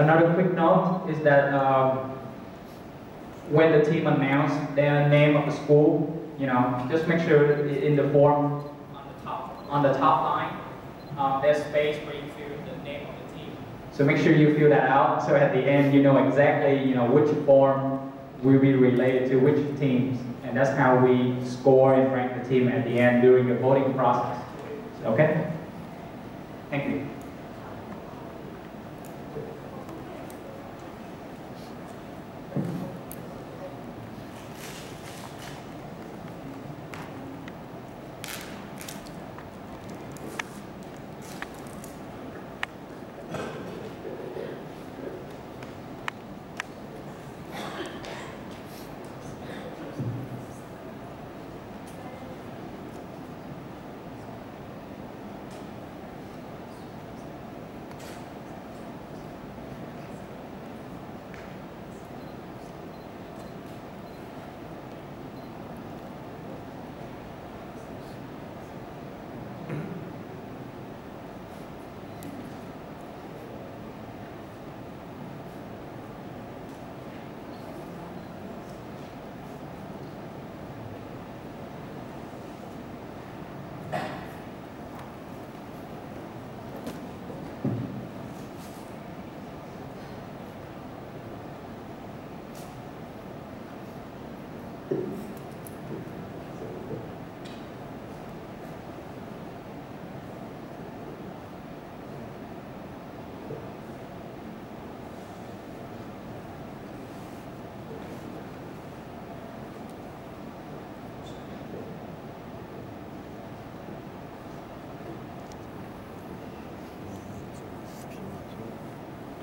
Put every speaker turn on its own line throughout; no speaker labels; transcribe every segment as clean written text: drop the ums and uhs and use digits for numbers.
Another quick note is that when the team announce their name of the school, just make sure in the form on the top line, there's space where you fill the name of the team. So make sure you fill that out. So at the end, you know exactly which form will be related to which teams, and that's how we score and rank the team at the end during the voting process. Okay? Thank you.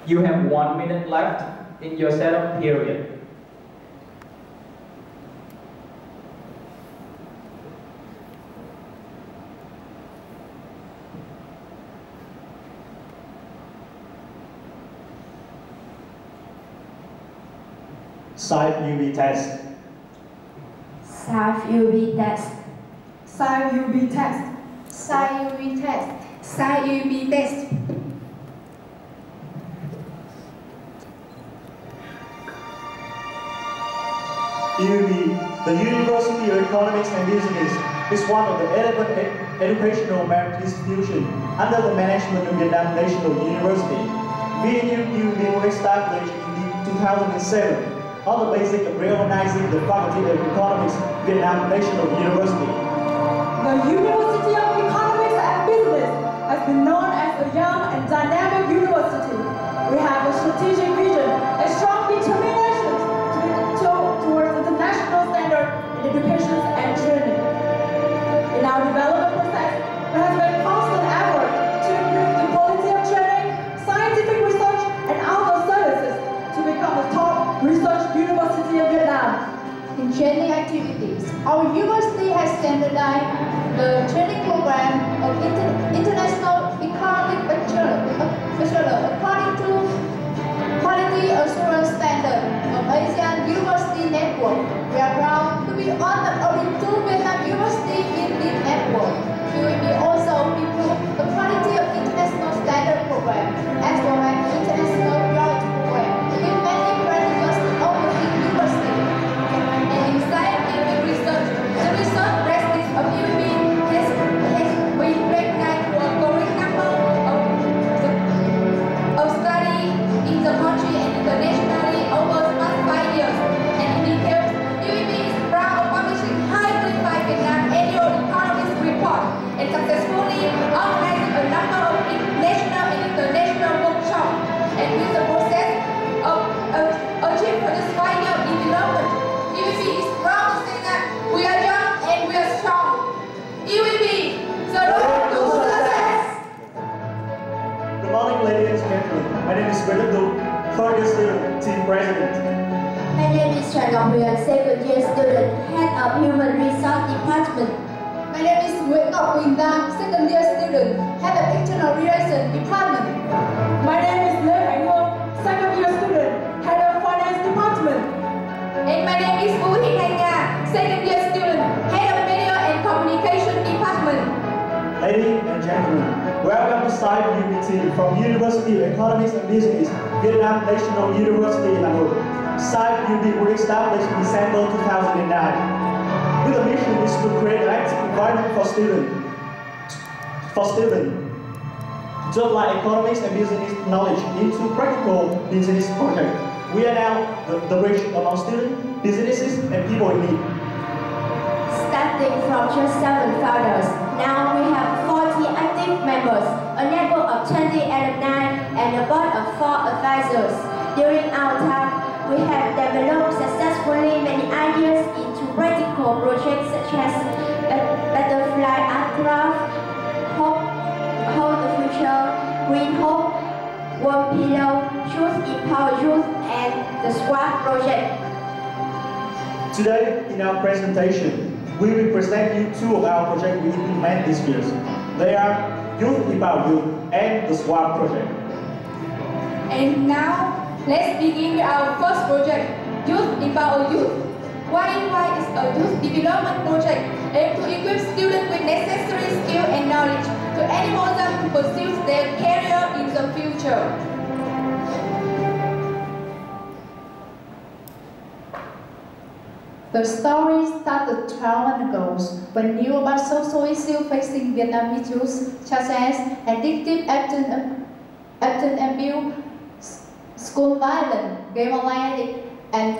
You have 1 minute left in your setup period.
SIFE UEB test.
SIFE UEB test.
SIFE UEB test.
SIFE UEB test. SIFE UEB test.
UEB, the University of Economics and Business, is one of the 11 educational merit institutions under the management of Vietnam National University. VNU-UEB was established in 2007 on the basis of reorganizing the Faculty of Economics, Vietnam National University.
The University of Economics and Business has been known as a young and dynamic university. We have a strategic vision and strong determination towards international standard in education and training. In our development process, there has been constant effort to improve the quality of training, scientific research, and other services to become the top research university of Vietnam.
In training activities, our university has standardized the training program of international economic bachelor according to quality assurance standard of Asian University Network. We are proud to be one of only 2 Vietnam universities in this network. We will also improve the quality of international standard program as well as international quality program in many graduate universities. And in scientific research, the research practice of UEB has been recognized for a growing number of studies in the country and internationally over the past 5 years. And in detail, UEB is proud of publishing highly qualified Vietnam annual economics report and successfully organizing a number of national and international workshops. And with the process of achieving for this 5-year development, UEB is proud to say that we are young and we are strong. UEB, the road to success.
Good morning, ladies and gentlemen. My name is Nguyễn Đức Tú, third year student, team president.
My name is Trần Ngọc Huyền, second year student, head of human resource department. My name is Nguyễn Ngọc Quỳnh Giang, second year student, head of external relations department.
My name is Lê Khánh Hương, second year student, head of finance department.
And my name is Vũ Thị Thanh Nga, second year student, head of media and communication department.
Ladies and gentlemen, Welcome to SIFE UEB team from University of Economics and Business, Vietnam National University in Hanoi. SIFE UEB was established in December 2009. With the mission is to create an active environment for students to apply economics and business knowledge into practical business projects. We are now the bridge among students, businesses, and people in need.
Starting from just 7 founders, now we have 40 active members, a network of 20 alumni, and a board of 4 advisors. During our time, we have developed successfully many ideas into practical projects such as butterfly art craft, Hold the Future, Green Hope, Warm Pillow, Youth Empower Youth, and the SWAT project.
Today, in our presentation, we will present you 2 of our projects we implement this year. They are Youth Empower Youth and the SWAT project.
And now, let's begin with our first project, Youth Empower Youth. YEY is a youth development project aimed to equip students with necessary skill and knowledge to enable them to pursue their career in the future.
The story started 12 months ago when knew about social issues facing Vietnamese youth, such as addictive abuse, school violence, game online and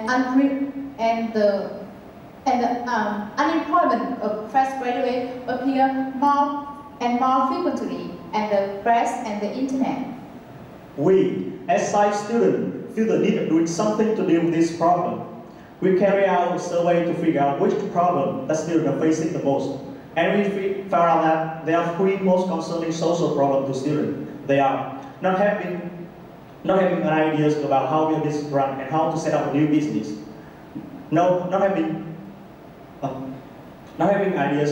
the unemployment of fresh graduates appear more and more frequently, and the press and the internet.
We, as SIFE students, feel the need of doing something to deal with this problem. We carry out a survey to figure out which problem that students are facing the most. And we found out that there are 3 most concerning social problems to students. They are not having ideas about how your business run and how to set up a new business. Not having ideas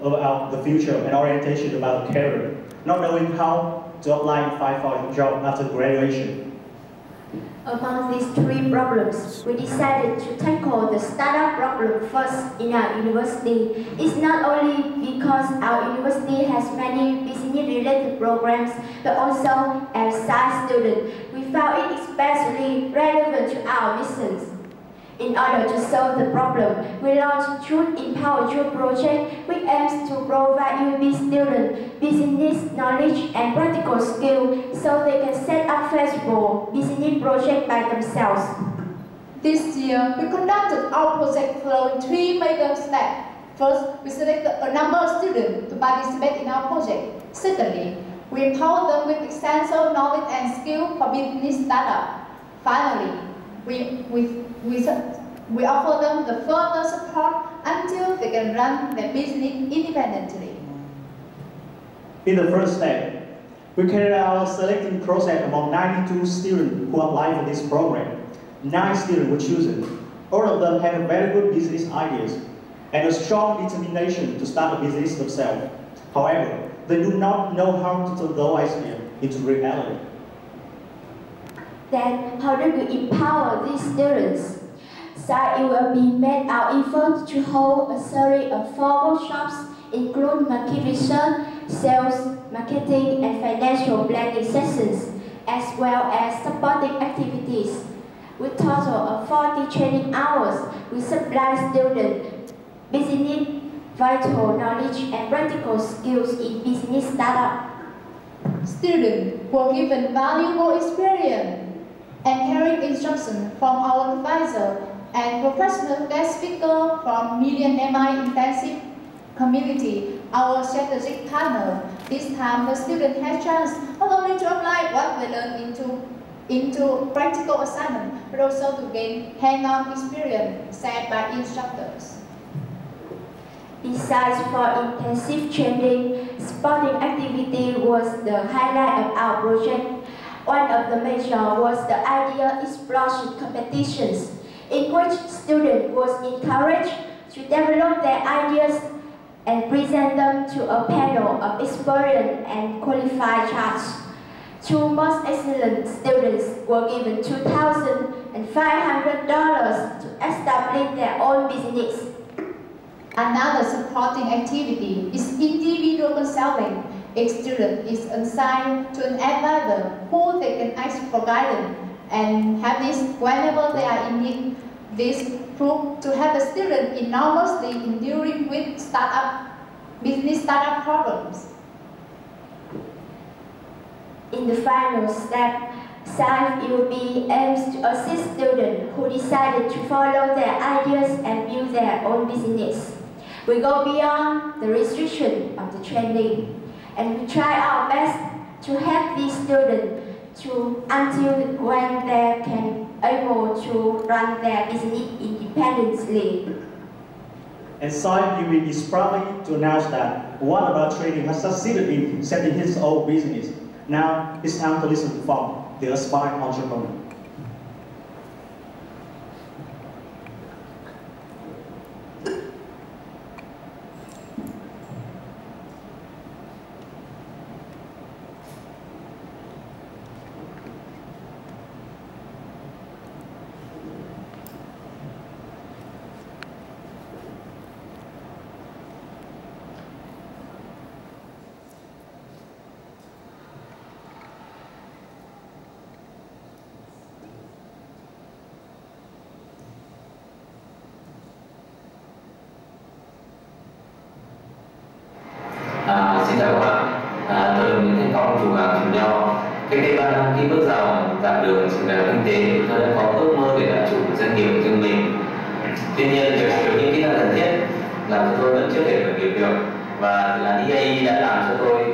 about the future and orientation about the career. Not knowing how to apply and find for a job after graduation.
Among these 3 problems, we decided to tackle the startup problem first in our university. It's not only because our university has many business-related programs, but also as SIFE students, we found it especially relevant to our missions. In order to solve the problem, we launched Youth Empower Youth project, which aims to provide UEB students business knowledge and practical skills so they can set up feasible business projects by themselves.
This year, we conducted our project following 3 major steps. First, we selected a number of students to participate in our project. Secondly, we empowered them with extensive knowledge and skill for business startup. Finally, we offer them the further support until they can run their business independently.
In the first step, we carried out a selecting process among 92 students who applied for this program. 9 students were chosen. All of them had very good business ideas and a strong determination to start a business themselves. However, they do not know how to turn those ideas into reality.
Then, how do we empower these students? SIFE UEB made our effort to hold a series of 4 workshops, including market research, sales, marketing, and financial planning sessions, as well as supporting activities. With a total of 40 training hours, we supply students business, vital knowledge, and practical skills in business startup.
Students were given valuable experience and carried instruction from our advisor and professional guest speaker from Million MI Intensive Community, our strategic partner. This time, the student has chance not only to apply what they learn into practical assignment, but also to gain hands-on experience shared by instructors.
Besides for intensive training, sporting activity was the highlight of our project. One of the major was the idea explosion competitions, in which students was encouraged to develop their ideas and present them to a panel of experienced and qualified judges. 2 most excellent students were given $2,500 to establish their own business.
Another supporting activity is individual counseling. Each student is assigned to an advisor who they can ask for guidance and have this whenever they are in need. This proves to help the student enormously in dealing with business startup problems.
In the final step, SIFE UEB aims to assist students who decided to follow their ideas and build their own business. We go beyond the restriction of the training, and we try our best to help these students until when they can able to run their business independently.
And SIFE UEB is proud to announce that one of our trainees has succeeded in setting his own business. Now it's time to listen from the aspiring entrepreneur.
Xin chào các bạn, tôi là Nguyễn Thanh Phong, chủ hàng Trùm Nho. Cách đây 3 năm khi bước vào dặn đường sự nghiệp kinh tế, tôi đã có ước mơ để làm chủ doanh nghiệp của riêng mình. Tuy nhiên, việc thiếu những kỹ năng cần thiết làm cho tôi vẫn chưa thể khởi nghiệp được, và dự án EAE đã làm cho tôi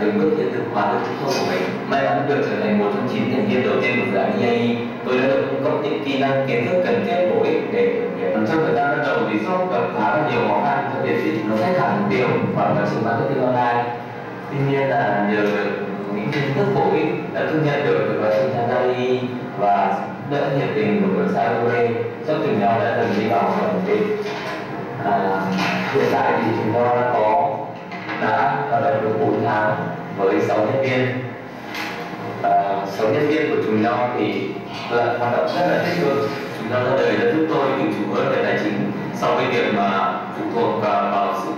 từng bước hiện thực hóa được ước mơ của mình. May mắn được trở thành một trong 9 thành viên đầu tiên của dự án EAE, tôi đã được cung cấp những kỹ năng kiến thức cần thiết bổ ích để khởi nghiệp. Trong thời gian bắt đầu thì shop gặp khá là nhiều khó khăn cho việc nó khách hàng mục tiêu và quá trình marketing online. Tuy nhiên là nhờ những kiến thức bổ ích đã thu nhận được từ quá trình tham gia EAE và đỡ nhiệt tình của SIFE UEB, shop Trùm Nho đã dần đi vào hoạt động ổn định. Hiện tại thì Trùm Nho đã hoạt động được 4 tháng với 6 nhân viên. 6 nhân viên của Trùm Nho thì hoạt động rất là tích cực. Trùm Nho ra đời đã giúp tôi tự chủ hơn về tài chính so với việc mà phụ thuộc vào sự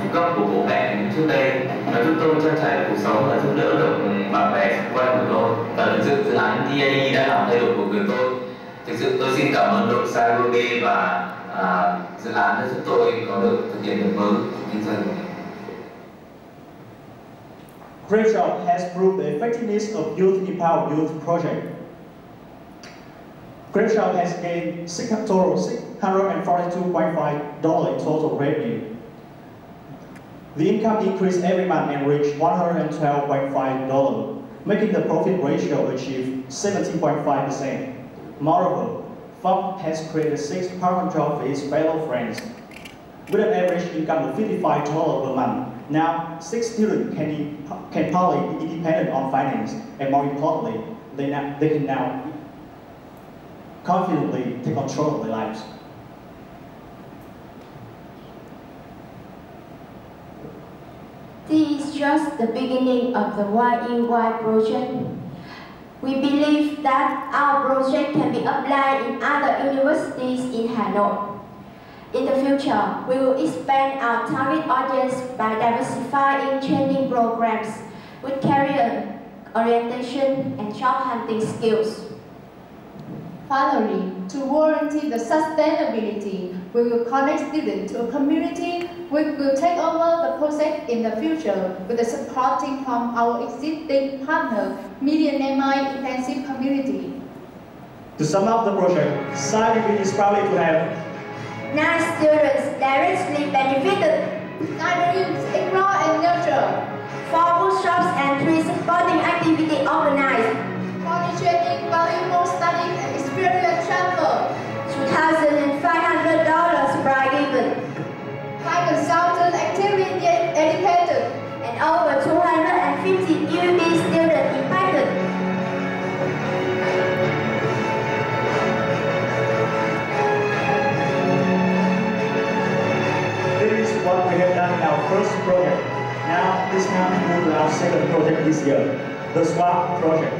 chu cấp của bố mẹ trước đây. Nó giúp tôi trang trải cuộc sống và giúp đỡ được bạn bè xung quanh của tôi. Và thực sự dự án EAE đã làm thay đổi cuộc đời tôi. Thực sự tôi xin cảm ơn đội SIFE UEB và dự án đã giúp tôi có được thực hiện được mơ kinh doanh của mình.
Great Job has proved the effectiveness of Youth Empower Youth project. Great Job has gained total $642.5 in total revenue. The income increased every month and reached $112.5, making the profit ratio achieve 17.5%. Moreover, FUM has created 6 part-time jobs for its fellow friends. With an average income of $55 per month, now 6 students can partly be independent on finance, and more importantly, they can now confidently take control of their lives.
This is just the beginning of the YEY project. We believe that our project can be applied in other universities in Hanoi. In the future, we will expand our target audience by diversifying training programs with career orientation and job hunting skills.
Finally, to guarantee the sustainability, we will connect students to a community which will take over the project in the future with the supporting from our existing partner, Millionaire Intensive Community.
To sum up the project, SIFE UEB is proud to have
9 students directly benefited,
9 dreams, explore and nurture,
4 workshops and 3 supporting activities organized,
40 training, valuable study and experience transfer,
$2,500 prize given,
5 consultants actively educated,
and over 250 UEB students impacted.
This is what we have done in our first project. Now it's time to move to our second project this year, the SWAP project.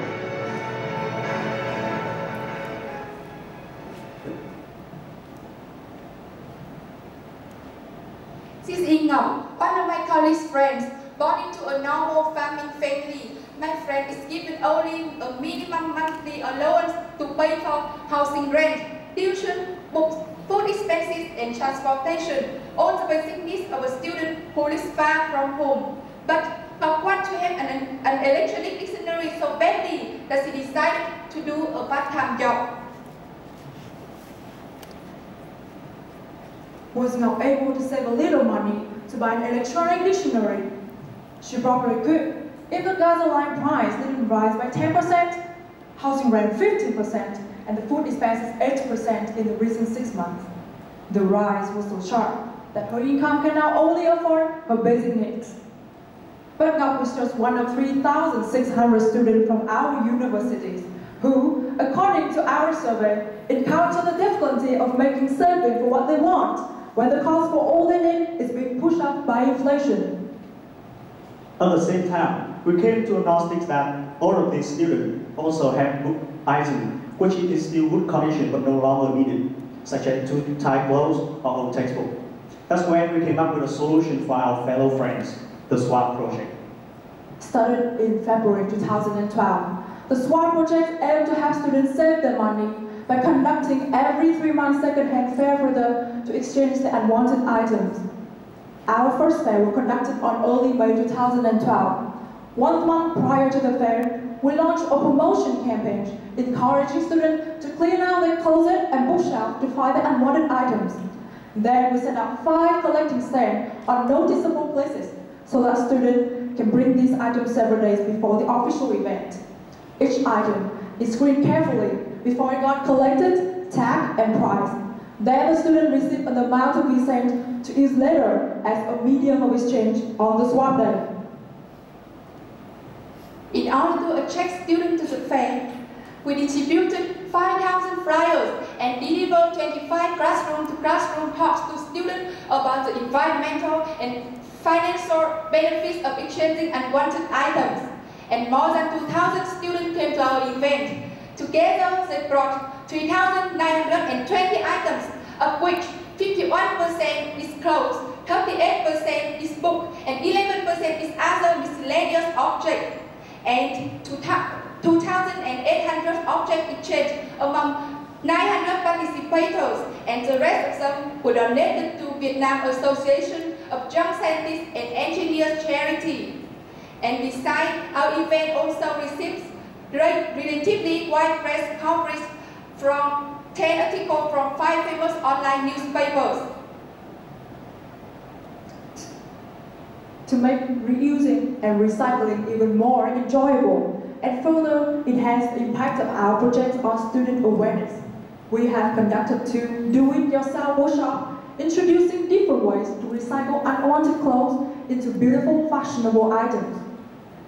Since Ngọc, one of my college friends born into a normal farming family, my friend is given only a minimum monthly allowance to pay for housing rent, tuition, books, food expenses, and transportation, all the basic needs of a student who lives far from home. But Ngọc wanted to have an electronic dictionary so badly that she decided to do a part-time job.
Was Ngọc able to save a little money to buy an electronic dictionary? She probably could if the gasoline price didn't rise by 10%, housing rent 15%, and the food expenses 8% in the recent 6 months. The rise was so sharp that her income can now only afford her basic needs. But Ngọc was just one of 3,600 students from our universities who, according to our survey, encounter the difficulty of making saving for what they want when the cost for all they need is being pushed up by inflation.
At the same time, we came to a knowledge that all of these students also have book items which is still good condition but no longer needed, such as too tight clothes or old textbook. That's when we came up with a solution for our fellow friends, the SWAT project.
Started in February 2012, the SWAT project aimed to have students save their money by conducting every 3 months second-hand fair for them to exchange the unwanted items. Our first fair was conducted on early May 2012. 1 month prior to the fair, we launched a promotion campaign encouraging students to clean out their closet and bookshelf to find the unwanted items. Then we set up 5 collecting stands on noticeable places so that students can bring these items several days before the official event. Each item is screened carefully before it got collected, tagged, and priced. Then the student received an amount to be sent to use later as a medium of exchange on the swap day.
In order to attract students to the fair, we distributed 5,000 flyers and delivered 25 classroom-to-classroom talks to students about the environmental and financial benefits of exchanging unwanted items. And more than 2,000 students came to our event. Together, they brought 3,920 items, of which 51% is clothes, 38% is book, and 11% is other miscellaneous objects. And 2,800 objects exchanged among 900 participators, and the rest of them were donated to Vietnam Association of Young Scientists and Engineers charity. And besides, our event also receives relatively wide press coverage from 10 articles from 5 famous online newspapers.
To make reusing and recycling even more enjoyable and further enhance the impact of our project on student awareness, we have conducted 2 do-it-yourself workshops introducing different ways to recycle unwanted clothes into beautiful, fashionable items.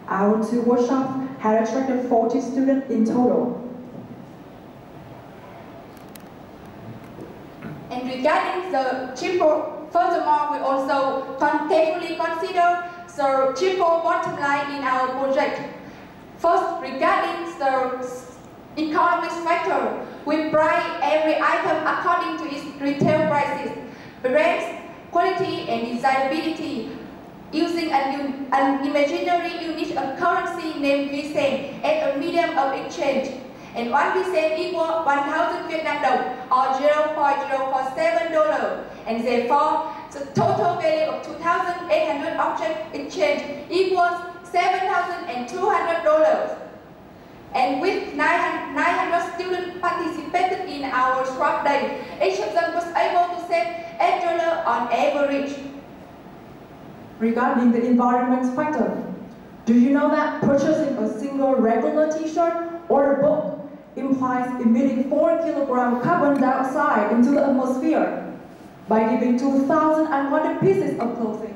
Our 2 workshops had attracted 40 students in total.
And regarding the triple, furthermore, we also carefully consider the triple bottom line in our project. First, regarding the economic factor, we price every item according to its retail prices, brands, quality, and desirability, using an imaginary unit of currency named VCent as a medium of exchange. And 1 VCent equals 1,000 Vietnam dong or $0.047. And therefore, the total value of 2,800 object exchange equals $7,200. And with 900 students participated in our swap day, each of them was able to save $8 on average.
Regarding the environment factor, do you know that purchasing a single regular t-shirt or a book implies emitting 4 kilograms carbon dioxide into the atmosphere? By giving 2,000 unwanted pieces of clothing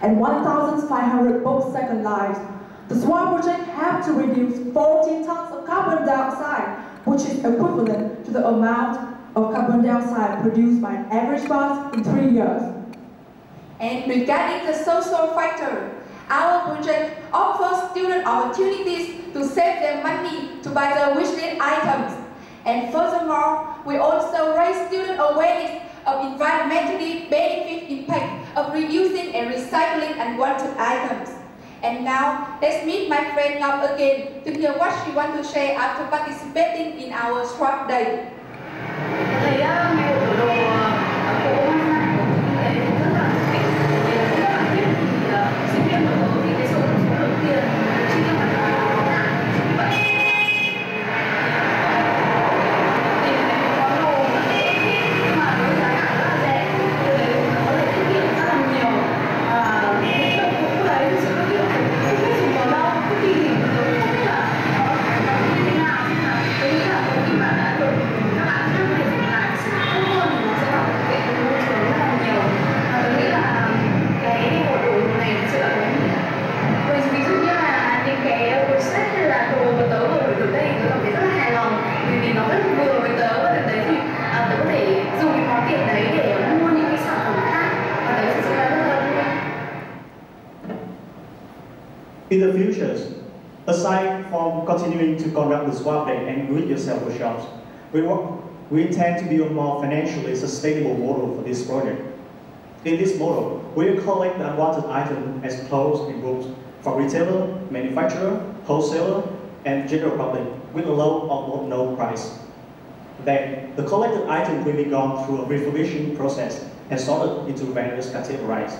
and 1,500 books second lives, the SWAT project had to reduce 14 tons of carbon dioxide, which is equivalent to the amount of carbon dioxide produced by an average bus in 3 years.
And regarding the social factor, our project offers students opportunities to save their money to buy their wishlist items. And furthermore, we also raise student awareness of environmentally beneficial impact of reusing and recycling unwanted items. And now, let's meet my friend Ngọc again to hear what she wants to share after participating in our swap day.
Ngày hội khởi đồ của Công an cũng lễ rất là thích, rất là thích thì sinh viên của tôi thì cái số đầu tiên chi tiêu hoàn toàn chính vì vậy tìm thấy một món đồ mà tôi thích nhưng mà với giá cả rất là rẻ, từ đấy nó có thể tiết kiệm rất là nhiều. Những cái cũng đấy thực sự là kiểu không biết dùng vào đâu, cứ đi thì tôi không biết là nó như thế nào, nhưng mà tôi nghĩ là khi mà đã được các bạn biết về dùng lại sẽ tốt hơn thì nó sẽ bảo vệ cái môi trường rất là nhiều. Và tôi nghĩ là cái bộ đồ này thực sự là có ý nghĩa. Ví dụ như là những cái cuốn sách hay là đồ mà tớ vừa đổi được đây, tớ cảm thấy rất là hài lòng vì nó rất vừa với tớ, và từ đấy thì tớ có thể dùng cái món tiền đấy để mua những cái sản phẩm khác, và tớ thực sự là rất là vui.
In the future, aside from continuing to conduct the swap day and do-it-yourself workshops, we intend to build a more financially sustainable model for this project. In this model, we will collect the unwanted items as clothes and groups from retailer, manufacturer, wholesaler, and general public with a low or no price. Then, the collected items will be gone through a refurbishing process and sorted into various categories.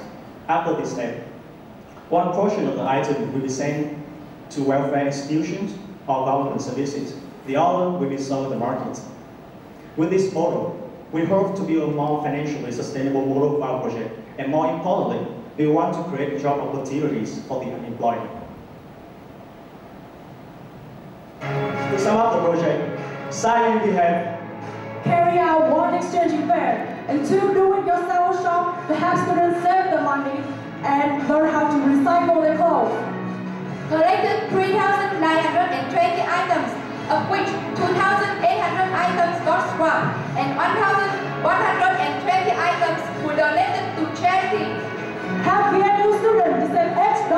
After this step, one portion of the item will be sent to welfare institutions or government services. The other will be sold in the market. With this model, we hope to build a more financially sustainable model for our project, and more importantly, we want to create job opportunities for the unemployed. To sum up the project, SIFE UEB have
Carry out one exchanging fair and two do-it-yourself workshops to help students save the money and learn how to recycle their clothes.
Collected 3,920 items, of which 2,800 items got scrapped and 1,120 items were donated to charity.
Help VNU students to save $8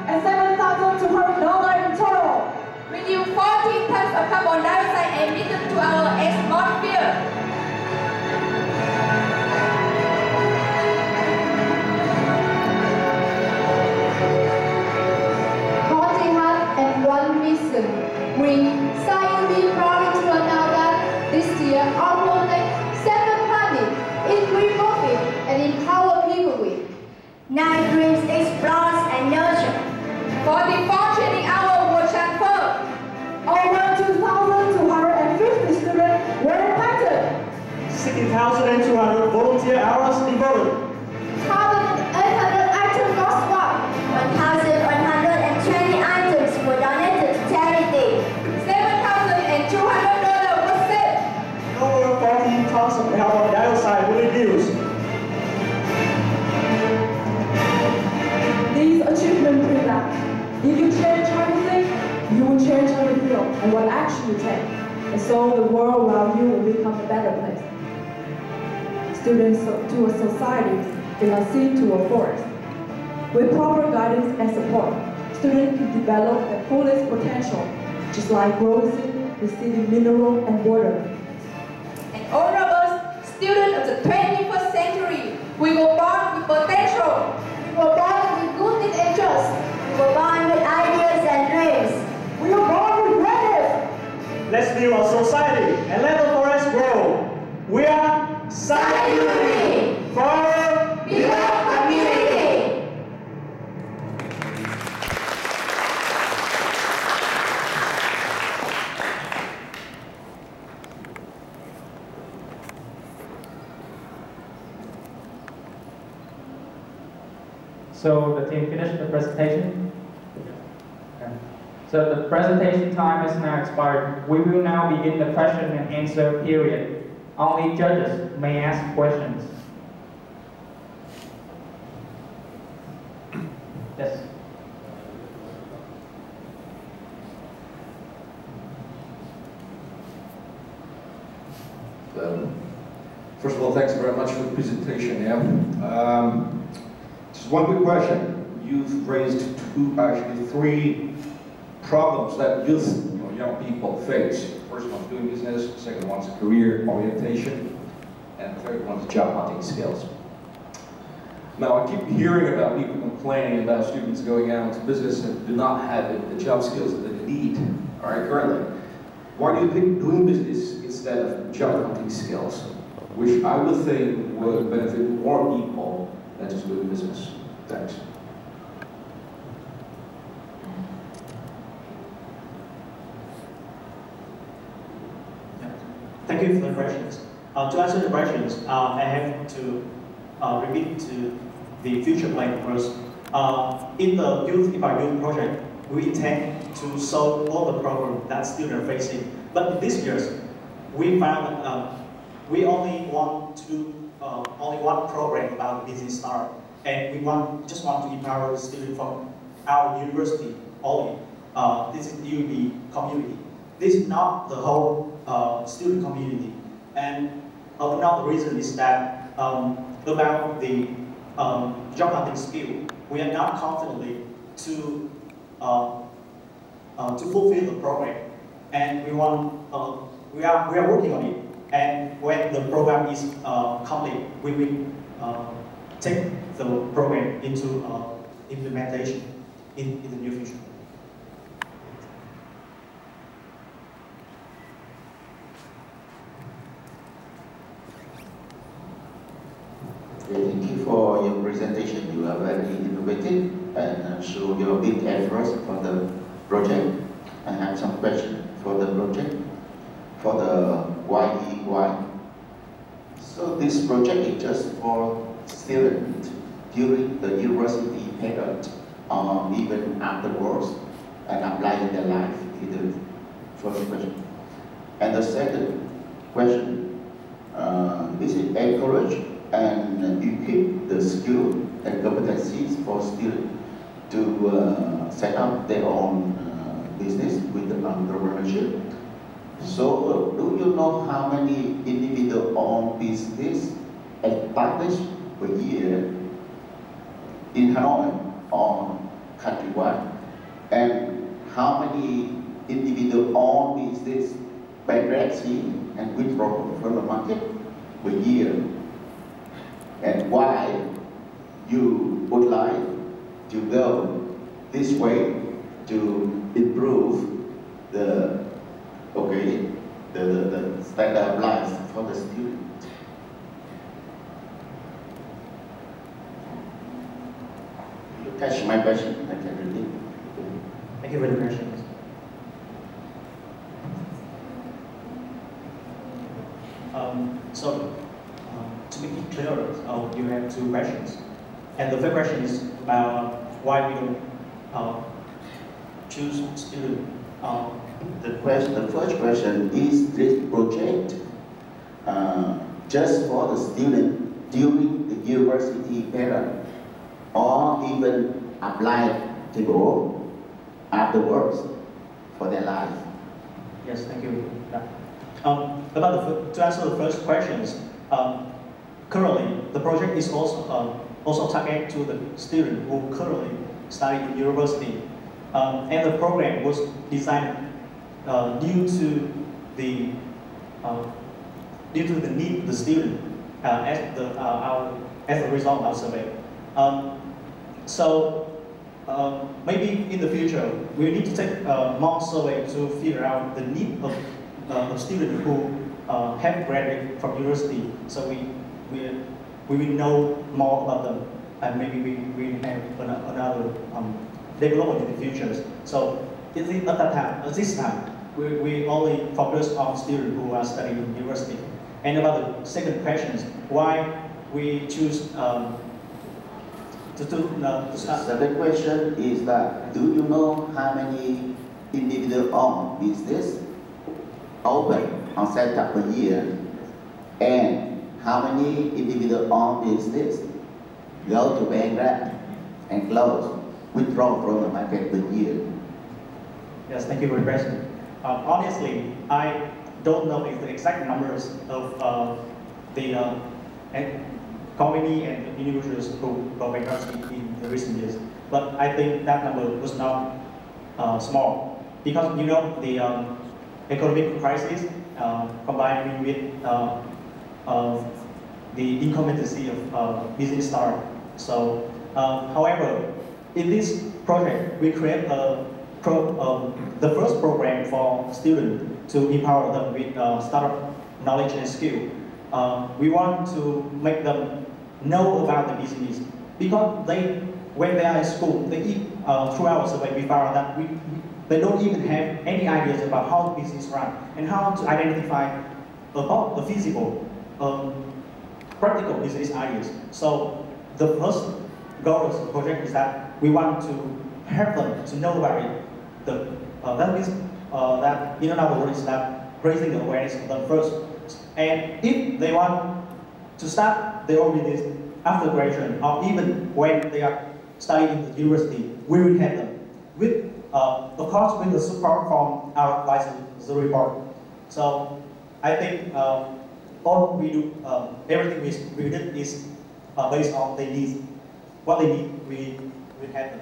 and $7,200 in total.
Reduce 14 tons of carbon dioxide emitted to our atmosphere.
And one mission. We scientifically proudly to announce that this year our project save the planet, increase profit, and empower people with
9 dreams explores and nurture.
44 training hours were transferred.
Over 2,250 students were impacted.
60,200 volunteer hours devoted.
1,800 items got swapped.
1,120 items were donated to charity.
$7,200 was saved.
Over 14 tons of carbon dioxide were reduced.
These achievements prove that if you change how you think, you will change how you feel and what action you take. And so the world around you will become a better place. Students to a society is a seed to a forest. With proper guidance and support, students can develop their fullest potential, just like growing seed, receiving mineral and water.
And all of us, students of the 21st century, we were born with potential.
We were born with goodness and trust.
We were born with ideas and dreams.
We are born with greatness.
Let's build a society and let the forest grow. We are SIFE UEB for our beloved community.
So the team finished the presentation? Okay. So the presentation time has now expired. We will now begin the question and answer period. Only judges may ask questions. Yes.
First of all, thanks very much for the presentation. Just one quick question. You've raised three problems that youth, young people face. First one's doing business, second one's career orientation, and the third one's job hunting skills. Now, I keep hearing about people complaining about students going out into business and do not have the job skills that they need, all right, currently. Why do you pick doing business instead of job hunting skills, which I would think would benefit more people than just doing business? Thanks.
Thank you for the questions. To answer the questions, I have to repeat to the future plan first. In the Youth project, we intend to solve all the problems that students are facing. But this year, we found we only want to do only one program about business start, and we just want to empower the students from our university only. This is UEB community. This is not the whole student community. And another reason is that about the job hunting skill, we are not confidently to fulfill the program, and we are working on it. And when the program is complete, we will take the program into implementation in the near future.
Thank you for your presentation. You are very innovative and show your big efforts for the project. I have some questions for the project, for the YEY. So this project is just for students during the university period or even afterwards and applying their life in the first question. And the second question, is it encourage and equip the skill and competencies for students to set up their own business with the entrepreneurship? So, do you know how many individual-owned business established per year in Hanoi or countrywide? And how many individual-owned business bankruptcy and withdrawal from the market per year? And why you would like to go this way to improve the standard of life for the student? You catch my question? I can repeat.
Thank you for the questions. To make it clearer, you have two questions. And the third question is about why we don't choose student.
The first question is this project just for the student during the university period or even applicable afterwards for their life?
Yes, thank you. To answer the first questions, currently the project is also targeted to the student who currently study in university, and the program was designed due to the need of the student as a result of our survey. Maybe in the future we need to take more survey to figure out the need of students who have graduated from university. So we will know more about them, and maybe we have another development in the future. So at this time, we only focus on students who are studying in university. And about the second question, why we choose to start.
The second question is that, do you know how many individual-owned business open or set up per year, and how many individual-owned business go to bankrupt and close, withdraw from the market per year?
Yes, thank you for the question. Honestly, I don't know the exact numbers of the company and individuals who go bankrupt in the recent years, but I think that number was not small, because you know the economic crisis combined with the incompetency of business start So, however, in this project, we create the first program for students to empower them with startup knowledge and skill. We want to make them know about the business because when they are in school, through our survey, we found that they don't even have any ideas about how business run and how to identify about the feasible, practical business ideas. So the first goal of the project is that we want to help them to know about it. That means that in another word is that raising the awareness of them first. And if they want to start their own business after graduation or even when they are studying in the university, we will help them with, of course, with the support from our advisory board. So I think all we do, everything we did is based on their needs. What they need, we help them.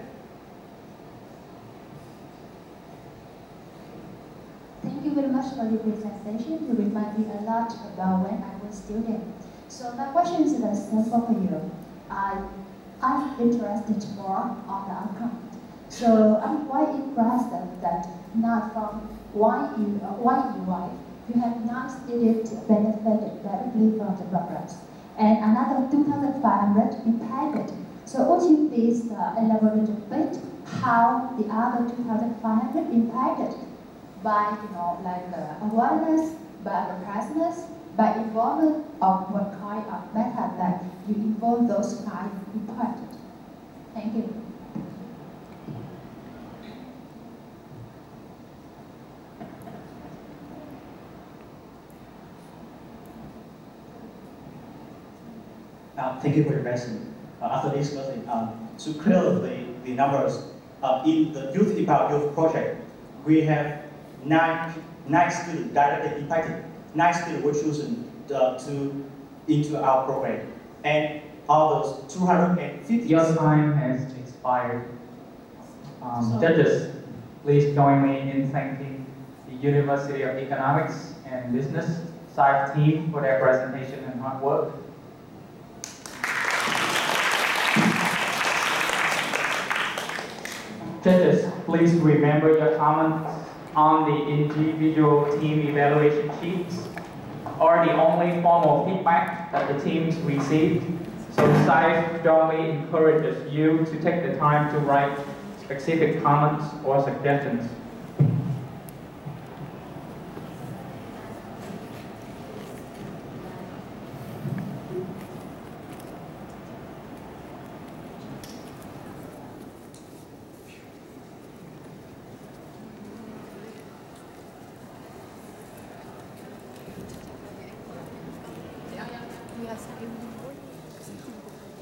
Thank you very much for your presentation. You remind me a lot about when I was a student. So my question is very simple for you. I'm interested more on the outcome. So I'm quite impressed that not from one UI, you have not students benefited directly from the programs, and another 2,500 impacted. So would you please elaborate a bit how the other 2,500 impacted by, awareness, by advertisements, by involvement of what kind of method that you involve those kind impacted? Thank you.
Thank you for your question. After this question, to clear the numbers, in the Youth Empower Youth project, we have nine students directly impacted. 9 students were chosen into our program, and others 250.
Your time has expired. Judges, please join me in thanking the University of Economics and Business SIFE team for their presentation and hard work. Judges, please remember your comments on the individual team evaluation sheets are the only formal feedback that the teams received. So SIFE strongly encourages you to take the time to write specific comments or suggestions.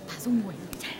방송 뭐 이렇게 잘